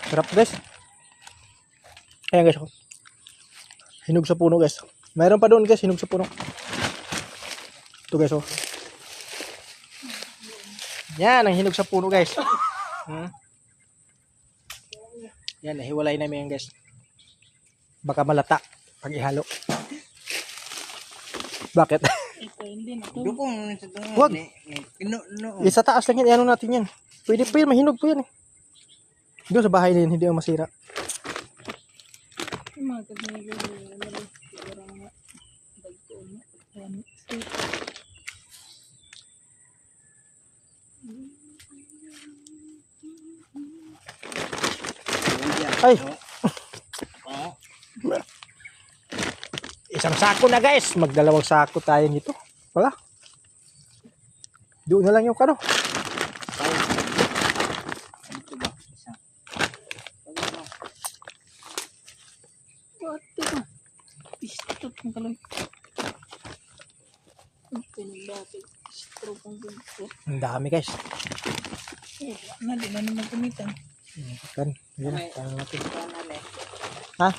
Sarap guys. Ayan guys. Hinog sa puno guys. Mayroon pa doon guys, hinog sa puno. Ito guys oh. Yan ang hinog sa puno guys. Yan, nahiwalay namin yan guys. Baka malata pag ihalo. Bakit? Ito, hindi na to. Huwag. Sa taas lang yan, ano natin yan. Pwede pa yan, mahinog po yan eh. Doon sa bahay na yan, hindi mo masira. Ay! Isang sako na guys. Magdalawang sako tayo nito. Wala. Doon na lang yung kano. Pistot ng kaloy. Pinagdapit. Stroke ang pinagdapit. Ang dami guys. Hindi na naman kumitan. Kan, yun na. Tayo natin. Ha?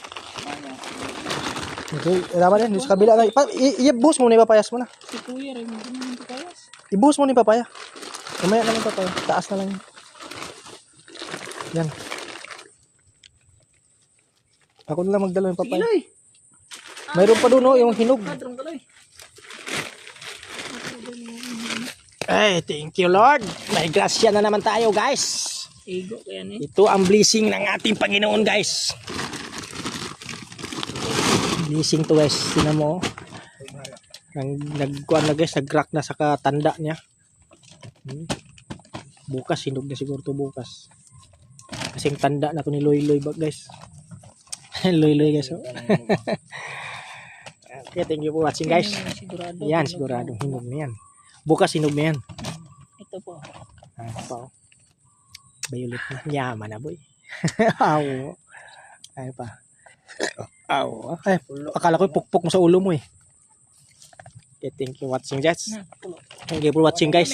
Okay, naman yan. Sa kabila lang. I-buhos mo na ipapayas mo na. Si Kuya rin, hindi naman papayas. Ibuhos mo na ipapaya. Mamaya na lang papaya. Taas na lang yun. Yan. Ako na lang magdala yung papaya. Sige, Mayroon pa doon oh, yung hinog. Padrong kaloy. Ay, thank you Lord. May grasya na naman tayo guys. Igo kaya ni. Ito ang blessing ng ating Panginoon guys. Blessing to guys. Tingnan mo. Nagkuhan na guys. Nag-crack na sa katanda niya. Bukas. Hinog na siguro to bukas. Kasing tanda na to ni Loy Loy guys. Loy Loy guys. Oh. Okay, thank you for watching guys. Sigurado. Yan, siguradong hinog na yan. Bukas hinog na yan. Ito po. Ano pa oh. Violet na. Yaman na boy. Aw. Ay pa. Aw. Ay, akala ko pukpok mo sa ulo mo eh. Okay, thank you for watching guys. Thank you for watching guys.